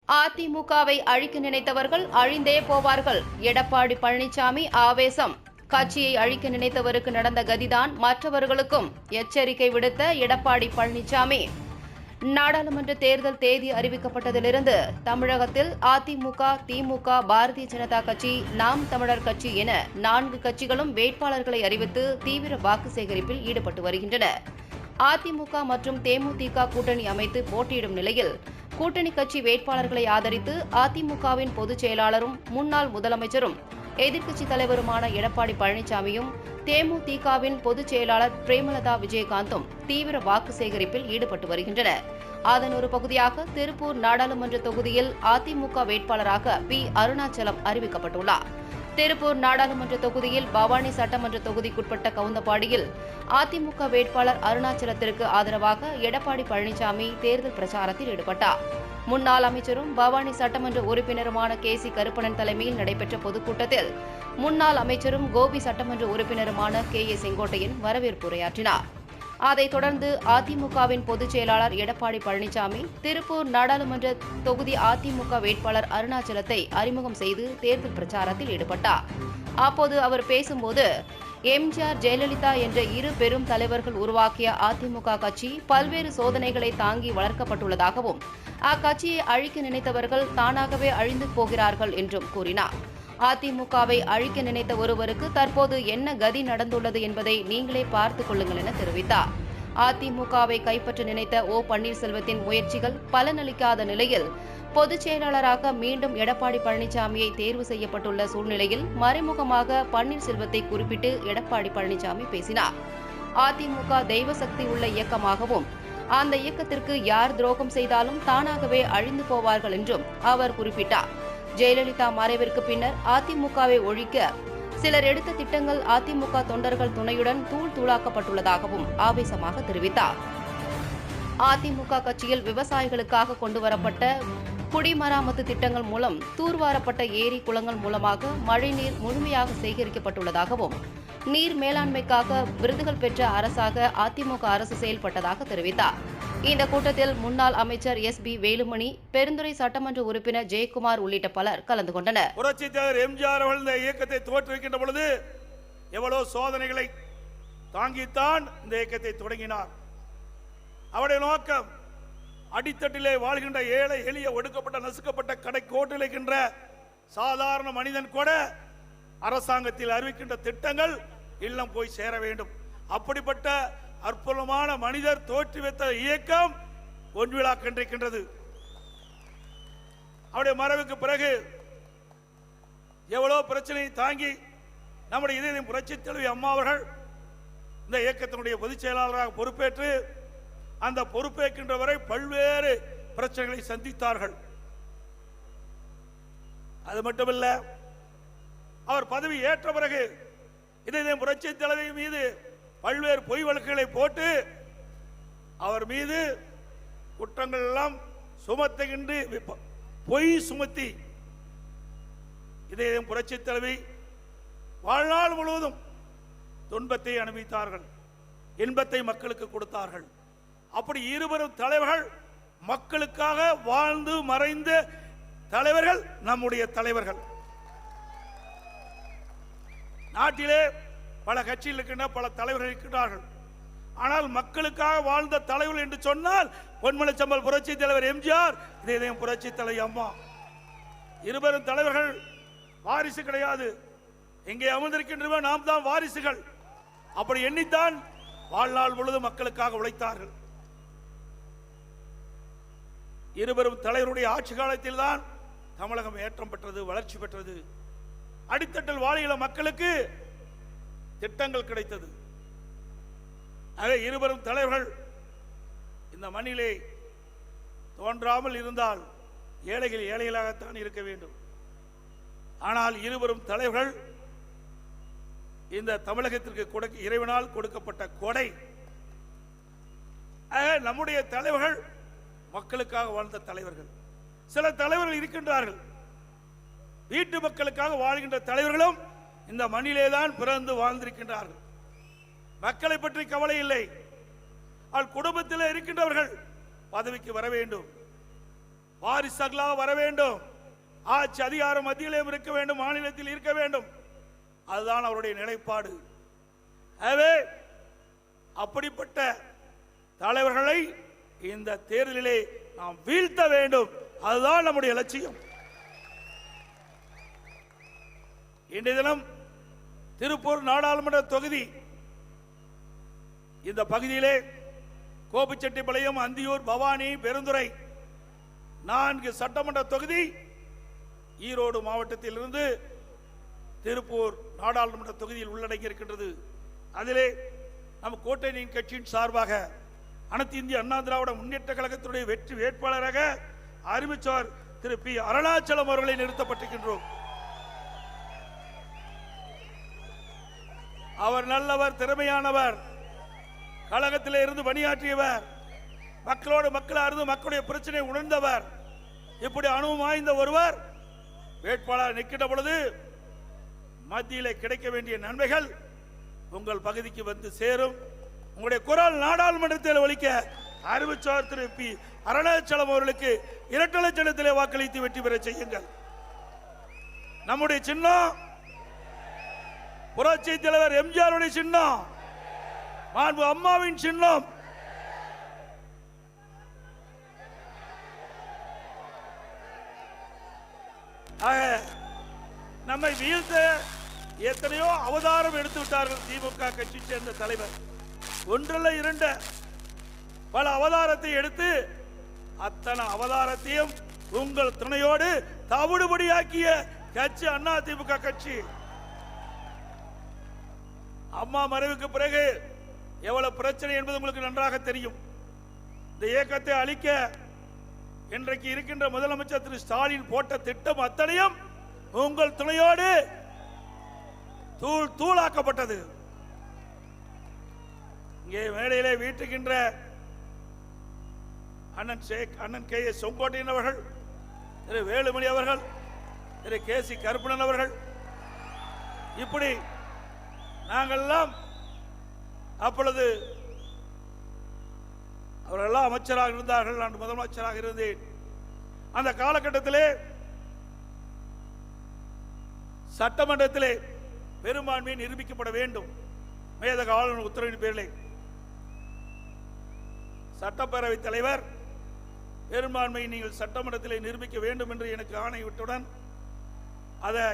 அதிமுகவை அழிக்க நினைத்தவர்கள் அழிந்தே போவார்கள். எடப்பாடி பழனிசாமி ஆவேசம். கட்சியை அழிக்க நினைத்தவருக்கு நடந்த கதிதான் மற்றவர்களுக்கும் எச்சரிக்கை விடுத்த எடப்பாடி பழனிசாமி. நாடாளுமன்ற தேர்தல் தேதி அறிவிக்கப்பட்டதிலிருந்து தமிழகத்தில் அதிமுக, திமுக, பாரதிய ஜனதா கட்சி, நாம் தமிழர் கட்சி என 4 கட்சிகளும் வேட்பாளர்களை அறிவித்து தீவிர வாக்கு சேகரிப்பில் ஈடுபட்டு வருகின்றன. அதிமுக மற்றும் தேமுதிக கூட்டணி அமைத்து போட்டியிடும் நிலையில் கூட்டணி கட்சி வேட்பாளர்களை ஆதரித்து அதிமுகவின் பொதுச் செயலாளரும் முன்னாள் முதலமைச்சரும் எதிர்க்கட்சித் தலைவருமான எடப்பாடி பழனிசாமியும் தேமுதிகவின் பொதுச் செயலாளர் பிரேமலதா விஜயகாந்தும் தீவிர வாக்கு சேகரிப்பில் ஈடுபட்டு வருகின்றனர். அதன் ஒரு பகுதியாக திருப்பூர் நாடாளுமன்ற தொகுதியில் அதிமுக வேட்பாளராக பி. அருணாச்சலம் அறிவிக்கப்பட்டுள்ளார். திருப்பூர் நாடாளுமன்ற தொகுதியில் பவானி சட்டமன்ற தொகுதிக்குட்பட்ட கவுந்தபாடியில் அதிமுக வேட்பாளர் அருணாச்சலத்திற்கு ஆதரவாக எடப்பாடி பழனிசாமி தேர்தல் பிரச்சாரத்தில் ஈடுபட்டார். முன்னாள் அமைச்சரும் பவானி சட்டமன்ற உறுப்பினருமான கே.சி. கருப்பணன் தலைமையில் நடைபெற்ற பொதுக்கூட்டத்தில் முன்னாள் அமைச்சரும் கோபி சட்டமன்ற உறுப்பினருமான கே.ஏ. செங்கோட்டையன் வரவேற்பு உரையாற்றினார். அதைத் தொடர்ந்து அதிமுகவின் பொதுச் செயலாளர் எடப்பாடி பழனிசாமி திருப்பூர் நாடாளுமன்ற தொகுதி அதிமுக வேட்பாளர் அருணாச்சலத்தை அறிமுகம் செய்து தேர்தல் பிரச்சாரத்தில் ஈடுபட்டார். அப்போது அவர் பேசும்போது, எம்ஜிஆர், ஜெயலலிதா என்ற 2 பெரும் தலைவர்கள் உருவாக்கிய அதிமுக கட்சி பல்வேறு சோதனைகளை தாங்கி வளர்க்கப்பட்டுள்ளதாகவும் அக்கட்சியை அழிக்க நினைத்தவர்கள் தானாகவே அழிந்து போகிறார்கள் என்றும் கூறினார். அதிமுகவை அழிக்க நினைத்த ஒருவருக்கு தற்போது என்ன கதி நடந்துள்ளது என்பதை நீங்களே பார்த்துக் கொள்ளுங்கள் என தெரிவித்தார். அதிமுகவை கைப்பற்ற நினைத்த ஓ. பன்னீர்செல்வத்தின் முயற்சிகள் பலனளிக்காத நிலையில் பொதுச் செயலாளராக மீண்டும் எடப்பாடி பழனிசாமியை தேர்வு செய்யப்பட்டுள்ள சூழ்நிலையில் மறைமுகமாக பன்னீர்செல்வத்தை குறிப்பிட்டு எடப்பாடி பழனிசாமி பேசினார். அதிமுக தெய்வ சக்தி உள்ள இயக்கமாகவும் அந்த இயக்கத்திற்கு யார் துரோகம் செய்தாலும் தானாகவே அழிந்து போவார்கள் என்றும் அவர் குறிப்பிட்டார். ஜெயலலிதா மறைவிற்கு பின்னர் அதிமுகவை ஒழிக்க சிலர் எடுத்த திட்டங்கள் அதிமுக தொண்டர்கள் துணையுடன் தூள் தூளாக்கப்பட்டுள்ளதாகவும் ஆவேசமாக தெரிவித்தார். அதிமுக கட்சியில் விவசாயிகளுக்காக கொண்டுவரப்பட்ட குடிமராமத்து திட்டங்கள் மூலம் தூர்வாரப்பட்ட ஏரி, குளங்கள் மூலமாக மழைநீர் முழுமையாக சேகரிக்கப்பட்டுள்ளதாகவும் நீர் மேலாண்மைக்காக விருதுகள் பெற்ற அரசாக அதிமுக அரசு செயல்பட்டதாக தெரிவித்தார். இந்த கூட்டத்தில் முன்னாள் அமைச்சர் எஸ்.பி. வேலுமணி, பெருந்துறை சட்டமன்ற உறுப்பினர் ஜெயக்குமார் உள்ளிட்ட பலர் கலந்து கொண்டனர். புரட்சித் தலைவர் எம்ஜிஆர் அவர்கள் இந்த இயக்கத்தை தோற்றுவிக்கின்ற பொழுது எவ்வளவு சோதனைகளை தாங்கித்தான் இந்த இயக்கத்தை தொடங்கினார். அவருடைய நோக்கம் அடித்தட்டிலே வாழ்கின்ற ஏழை, எளிய, ஒடுக்கப்பட்ட, நசுக்கப்பட்ட, கடை கோட்டில் இருக்கின்ற சாதாரண மனிதன் கூட அரசாங்கத்தில் அறிவிக்கின்ற திட்டங்கள் இல்லம் போய் சேர வேண்டும். அப்படிப்பட்ட அற்புதமான மனிதர் தோற்றுவித்த இயக்கம் ஒன்றிலா கண்டிருக்கின்றது. அவருடைய மறைவுக்கு பிறகு எவ்வளவு பிரச்சனையை தாங்கி நம்முடைய இதயம் புரட்சித் தலைவி அம்மா அவர்கள் இந்த இயக்கத்தினுடைய பொதுச் செயலாளராக பொறுப்பேற்று அந்த பொறுப்பேற்கின்ற வரை பல்வேறு பிரச்சனைகளை சந்தித்தார்கள். அது மட்டுமல்ல, அவர் பதவி ஏற்ற பிறகு இதயம் புரட்சித் தலைவி மீது பல்வேறு பொய் வழக்குகளை போட்டு அவர் மீது குற்றங்கள் எல்லாம் சுமத்துகின்ற பொய் சுமத்தி இதயம் புரட்சித் தலைவி வாழ்நாள் முழுவதும் துன்பத்தை அனுபவித்தார்கள், இன்பத்தை மக்களுக்கு கொடுத்தார்கள். அப்படி இருவரும் தலைவர்கள் மக்களுக்காக வாழ்ந்து மறைந்த தலைவர்கள் நம்முடைய தலைவர்கள். நாட்டிலே பல கட்சியில் இருக்கின்ற பல தலைவர்கள் இருக்கின்றார்கள். ஆனால் மக்களுக்காக வாழ்ந்த தலைவர்கள் என்று சொன்னால் பொன்மனச்சம்பல் புரட்சி தலைவர் எம்ஜிஆர், இதயம் புரட்சி தலைவி அம்மா. இருவரும் தலைவர்கள் வாரிசு கிடையாது. எங்கே அமர்ந்திருக்கின்றன நாம் தான் வாரிசுகள். அப்படி எண்ணித்தான் வாழ்நாள் முழுவதும் மக்களுக்காக உழைத்தார்கள். இருவரும் தலைவருடைய ஆட்சி காலத்தில் தான் தமிழகம் ஏற்றம் பெற்றது, வளர்ச்சி பெற்றது. அடித்தட்டில் வாழ்கிற மக்களுக்கு திட்டங்கள் கிடைத்தது. ஆக இருவரும் தலைவர்கள் இந்த மண்ணிலே தோன்றாமல் இருந்தால் ஏழைகள் ஏழைகளாகத்தான் இருக்க வேண்டும். ஆனால் இருவரும் தலைவர்கள் இந்த தமிழகத்திற்கு இறைவனால் கொடுக்கப்பட்ட கொடை. நம்முடைய தலைவர்கள் மக்களுக்காக வாழ்ந்த தலைவர்கள். சில தலைவர்கள் இருக்கின்றார்கள், வீட்டு மக்களுக்காக வாழ்கின்ற தலைவர்களும் இந்த மண்ணிலேதான் பிறந்து வாழ்ந்திருக்கின்றார்கள். மக்களை பற்றி கவலை இல்லை. குடும்பத்தில் இருக்கின்றவர்கள் பதவிக்கு வர வேண்டும், வாரிசுகளாக வர வேண்டும், ஆட்சி அதிகாரம் மத்தியிலும் இருக்க வேண்டும், மாநிலத்தில் இருக்க வேண்டும். அதுதான் அவருடைய நிலைப்பாடு. எனவே அப்படிப்பட்ட தலைவர்களை இந்த தேர்தலிலே நாம் வீழ்த்த வேண்டும். அதுதான் நம்முடைய லட்சியம். இன்றைய தினம் திருப்பூர் நாடாளுமன்ற தொகுதி இந்த பகுதியிலே கோபிச்செட்டிப்பாளையம், அந்தியூர், பவானி, பெருந்துறை 4 சட்டமன்ற தொகுதி ஈரோடு மாவட்டத்தில் இருந்து திருப்பூர் நாடாளுமன்ற தொகுதியில் உள்ளடங்கி இருக்கின்றது. அதிலே நம் கூட்டணியின் கட்சியின் சார்பாக அனைத்து இந்திய அண்ணா திராவிட முன்னேற்ற கழகத்துடைய வெற்றி வேட்பாளராக அறிவிச்சார் திரு பி. அருணாச்சலம் அவர்களை நிறுத்தப்பட்டிருக்கின்றோம். அவர் நல்லவர், திறமையானவர், கழகத்திலே இருந்து பணியாற்றியவர், மக்களோடு மக்களாக இருந்து மக்களுடைய பிரச்சனை உணர்ந்தவர். இப்படி அனுபவம் வாய்ந்த ஒருவர் வேட்பாளர் நிற்கின்ற பொழுது மத்தியிலே கிடைக்க வேண்டிய நன்மைகள் உங்கள் பகுதிக்கு வந்து சேரும். உங்களுடைய குரல் நாடாளுமன்றத்தில் ஒலிக்க அறிவிச்சார் திரு பி. அருணாச்சலம் அவர்களுக்கு 2 லட்சத்திலே வாக்களித்து வெற்றி பெற செய்யுங்கள். நம்முடைய சின்னம் புரட்சி தலைவர் எம்ஜிஆருடைய சின்னம், மாண்பு அம்மாவின் சின்னம். நம்மை வீழ்த்த எத்தனையோ அவதாரம் எடுத்து விட்டார்கள் திமுக கட்சி சேர்ந்த தலைவர். ஒன்றல்ல 2 பல அவதாரத்தை எடுத்து அத்தனை அவதாரத்தையும் உங்கள் துணையோடு தவிடுபடியாக்கிய கட்சி அண்ணா திமுக கட்சி. அம்மா மறைவுக்கு பிறகு எவ்வளவு பிரச்சனை என்பது உங்களுக்கு நன்றாக தெரியும். இந்த இயக்கத்தை அழிக்க இன்றைக்கு இருக்கின்ற முதலமைச்சர் திரு ஸ்டாலின் போட்ட திட்டம் அத்தனையும் உங்கள் துணையோடு தூளாக்கப்பட்டது. இங்கே மேடையிலே வீட்டுகின்ற அண்ணன் கே. எஸ். செங்கோட்டையன் அவர்கள், திரு வேலுமணி அவர்கள், திரு கே. சி. கருப்பணன் அவர்கள், இப்படி நாங்கள்லாம் அப்பொழுது அவரெல்லாம் அமைச்சராக இருந்தார்கள். நான் முதலமைச்சராக இருந்தேன். அந்த காலகட்டத்திலே சட்டமன்றத்திலே பெரும்பான்மையை நிரூபிக்கப்பட வேண்டும். மேதக ஆளுநர் உத்தரவின் பேரிலே சட்டப்பேரவை தலைவர் பெரும்பான்மையை நீங்கள் சட்டமன்றத்திலே நிரூபிக்க வேண்டும் என்று எனக்கு ஆணையிட்டவுடன் அதை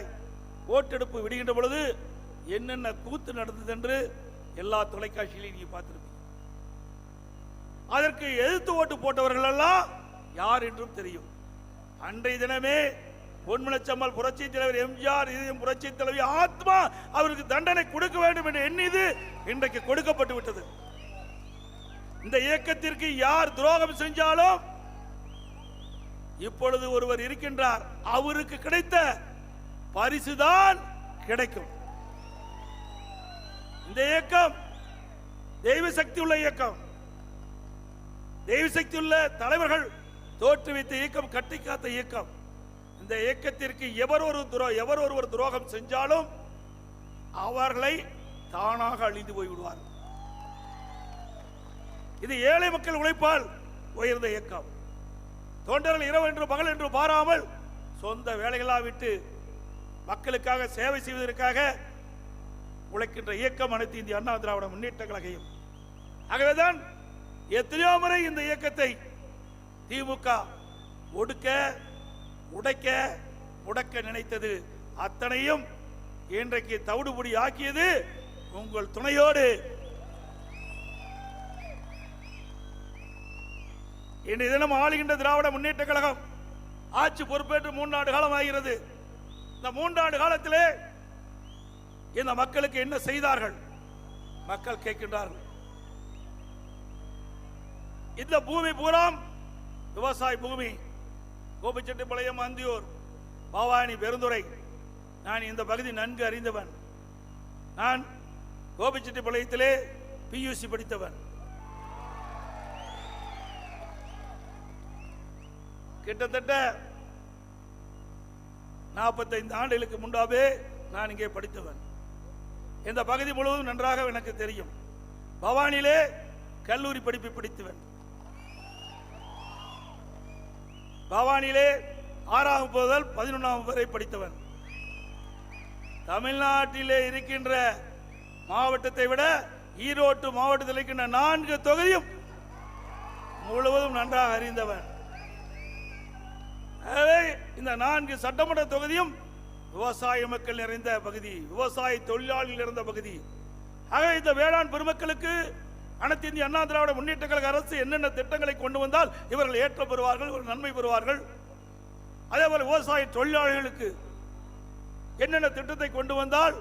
ஓட்டெடுப்பு விடுகின்ற பொழுது என்னென்ன கூத்து நடந்தது என்று எல்லா தொலைக்காட்சியிலையும் நீங்க பார்த்திருப்பீங்க. அதற்கு எதிர்த்து ஓட்டு போட்டவர்கள் எல்லாம் யார் என்றும் தெரியும். அன்றைய தினமே பொன்மனச்சம்மல் புரட்சி தலைவர் எம்ஜிஆர் புரட்சி தலைவி ஆத்மா அவருக்கு தண்டனை கொடுக்க வேண்டும் என்று எண்ணியது இன்றைக்கு கொடுக்கப்பட்டு விட்டது. இந்த இயக்கத்திற்கு யார் துரோகம் செஞ்சாலும் இப்பொழுது ஒருவர் இருக்கின்றார், அவருக்கு கிடைத்த பரிசுதான் கிடைக்கும். இந்த இயக்கம் தெய்வ சக்தி உள்ள இயக்கம், தெய்வ சக்தி உள்ள தலைவர்கள் தோற்றுவித்த இயக்கம், கட்டி காத்த இயக்கம். இந்த இயக்கத்திற்கு எவர் ஒருவர் துரோகம் செஞ்சாலும் அவர்களை தானாக அழிந்து போய்விடுவார். இது ஏழை மக்கள் உழைப்பால் உயர்ந்த இயக்கம். தொண்டர்கள் இரவு என்று பகல் என்று பாராமல் சொந்த வேலைகளாக விட்டு மக்களுக்காக சேவை செய்வதற்காக உழைக்கின்ற இயக்கம் அனைத்து இந்திய அண்ணா திராவிட முன்னேற்ற கழகம். ஆகவேதான் எத்தனையோ முறை இந்த இயக்கத்தை திமுக ஒடுக்க, உடைக்க, முடக்க நினைத்தது. அத்தனையும் இன்றைக்கு தவிடுபடி ஆக்கியது உங்கள் துணையோடு. இன்றைய தினம் ஆளுகின்ற திராவிட முன்னேற்ற கழகம் ஆட்சி பொறுப்பேற்று 3 ஆண்டு காலம் ஆகிறது. இந்த 3 ஆண்டு காலத்திலே இந்த மக்களுக்கு என்ன செய்தார்கள்? மக்கள் கேட்கின்றார்கள். இந்த பூமி பூராம் விவசாய பூமி. கோபிச்செட்டிப்பாளையம், அந்தியூர், பவானி, பெருந்துறை, நான் இந்த பகுதி நன்கு அறிந்தவன். நான் கோபிச்செட்டிப்பாளையத்திலே பியூசி படித்தவன். கிட்டத்தட்ட 45 ஆண்டுகளுக்கு முன்பாகவே நான் இங்கே படித்தவன். இந்த பகுதி முழுவதும் நன்றாக எனக்கு தெரியும். பவானியிலே கல்லூரி படிப்பை படித்தவன். பவானியிலே 6ஆம் முதல் 11ஆம் வரை படித்தவன். தமிழ்நாட்டிலே இருக்கின்ற மாவட்டத்தை விட ஈரோடு மாவட்டத்தில் இருக்கின்ற 4 தொகுதியும் முழுவதும் நன்றாக அறிந்தவன். இந்த 4 சட்டமன்ற தொகுதியும் விவசாய மக்கள் நிறைந்த பகுதி, விவசாய தொழிலாளிகள் நிறைந்த பகுதி. ஆக இந்த வேளாண் பெருமக்களுக்கு அனைத்து இந்திய அண்ணா திராவிட முன்னேற்ற கழக அரசு என்னென்ன திட்டங்களை கொண்டு வந்தால் இவர்கள் ஏற்ற பெறுவார்கள், இவர்கள் நன்மை பெறுவார்கள். அதே போல விவசாய தொழிலாளிகளுக்கு என்னென்ன திட்டத்தை கொண்டு வந்தால்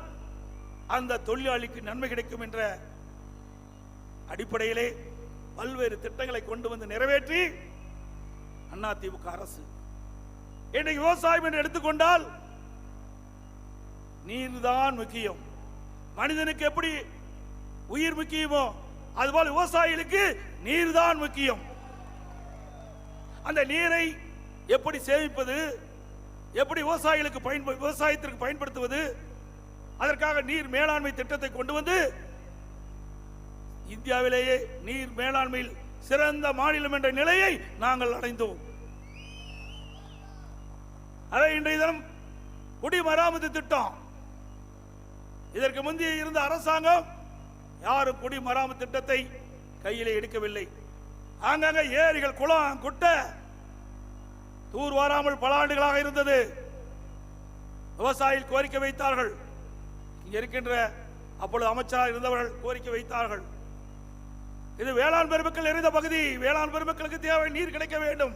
அந்த தொழிலாளிக்கு நன்மை கிடைக்கும் என்ற அடிப்படையிலே பல்வேறு திட்டங்களை கொண்டு வந்து நிறைவேற்றி அதிமுக அரசு இன்றைக்கு விவசாயம் என்று எடுத்துக்கொண்டால் நீர்தான் முக்கியம். மனிதனுக்கு எப்படி உயிர் முக்கியமோ அதுபோல விவசாயிகளுக்கு நீர்தான் முக்கியம். அந்த நீரை எப்படி சேமிப்பது, எப்படி விவசாயத்திற்கு பயன்படுத்துவது, அதற்காக நீர் மேலாண்மை திட்டத்தை கொண்டு வந்து இந்தியாவிலேயே நீர் மேலாண்மையில் சிறந்த மாநிலம் என்ற நிலையை நாங்கள் அடைந்தோம். அதை இன்றைய தினம் குடிமராமத்து திட்டம், இதற்கு முந்தைய இருந்த அரசாங்கம் யாரும் குடிமராமத்து திட்டத்தை கையிலே எடுக்கவில்லை. ஆங்காங்க ஏரிகள், குளம், குட்டை தூர் வாராமல் பல ஆண்டுகளாக இருந்தது. விவசாயிகள் கோரிக்கை வைத்தார்கள். இங்க இருக்கின்ற அப்பொழுது அமைச்சராக இருந்தவர்கள் கோரிக்கை வைத்தார்கள். இது வேளாண் பெருமக்கள் நிறைந்த பகுதி, வேளாண் பெருமக்களுக்கு தேவை நீர் கிடைக்க வேண்டும்.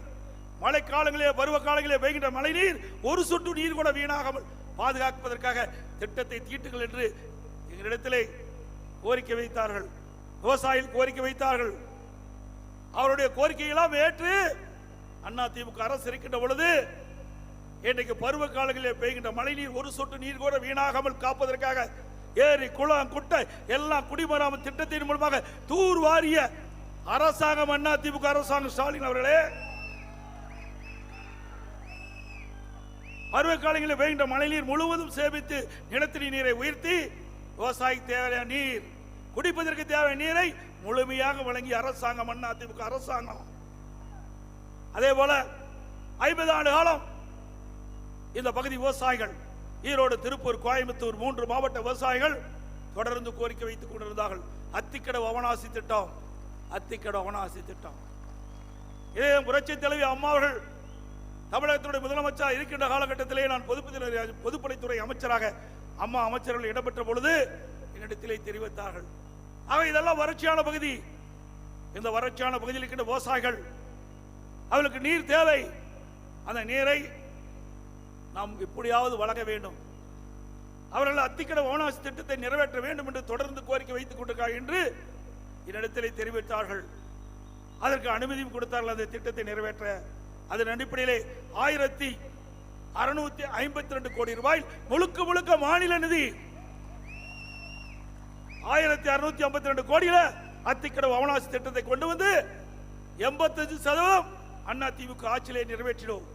மழை காலங்களிலே, பருவ காலங்களிலே பெய்கின்ற மழை நீர் ஒரு சொட்டு நீர் கூட வீணாகாமல் பாதுகாப்பதற்காக திட்டத்தை தீட்டுங்கள் என்று எங்களிடத்திலே கோரிக்கை வைத்தார்கள். விவசாயிகள் கோரிக்கை வைத்தார்கள். அவருடைய கோரிக்கையெல்லாம் ஏற்று அதிமுக அரசு இருக்கின்ற பொழுது இன்றைக்கு பருவ காலங்களிலே பெய்கின்ற மழை நீர் ஒரு சொட்டு நீர் கூட வீணாகாமல் காப்பதற்காக ஏரி, குளம், குட்டை எல்லாம் குடிமராமத்து திட்டத்தின் மூலமாக தூர் வாரிய அரசாங்கம் அதிமுக அரசாங்கம். ஸ்டாலின் அவர்களே, பருவ காலங்களில் பெய்கின்ற மழை நீர் முழுவதும் சேமித்து நிலத்தடி நீரை உயர்த்தி விவசாயிக்கு தேவையான நீர், குடிப்பதற்கு தேவையான நீரை முழுமையாக வழங்கிய அரசாங்கம் அதிமுக அரசாங்கம். அதே போல 50 ஆண்டு காலம் இந்த பகுதி விவசாயிகள், ஈரோடு, திருப்பூர், கோயம்புத்தூர் 3 மாவட்ட விவசாயிகள் தொடர்ந்து கோரிக்கை வைத்துக் கொண்டிருந்தார்கள். அத்திக்கடவு அவனாசி திட்டம், அத்திக்கடவு அவனாசி திட்டம். இதே புரட்சி தலைவி அம்மா அவர்கள் தமிழகத்துடைய முதலமைச்சர் இருக்கின்ற காலகட்டத்திலே நான் பொதுப்பணித்துறை அமைச்சராக அம்மா அமைச்சர்கள் இடம்பெற்ற பொழுது என்னிடத்திலே தெரிவித்தார்கள். ஆக இதெல்லாம் வறட்சியான பகுதி. இந்த வறட்சியான பகுதியில் இருக்கின்ற விவசாயிகள், அவர்களுக்கு நீர் தேவை. அந்த நீரை நாம் எப்படியாவது வழங்க வேண்டும். அவர்கள் அத்திக்கடவு அவனாசி திட்டத்தை நிறைவேற்ற வேண்டும் என்று தொடர்ந்து கோரிக்கை வைத்துக் கொண்டிருக்கிறார்கள் என்று என்னிடத்திலே தெரிவித்தார்கள். அதற்கு அனுமதியும் கொடுத்தார்கள் அந்த திட்டத்தை நிறைவேற்ற. அதன் அடிப்படையிலே 1652 கோடி ரூபாய் முழுக்க முழுக்க மாநில நிதி, 1652 கோடியில அத்திக்கடவு அவனாசி திட்டத்தை கொண்டு வந்து 85% அதிமுக ஆட்சியிலே நிறைவேற்றினோம்.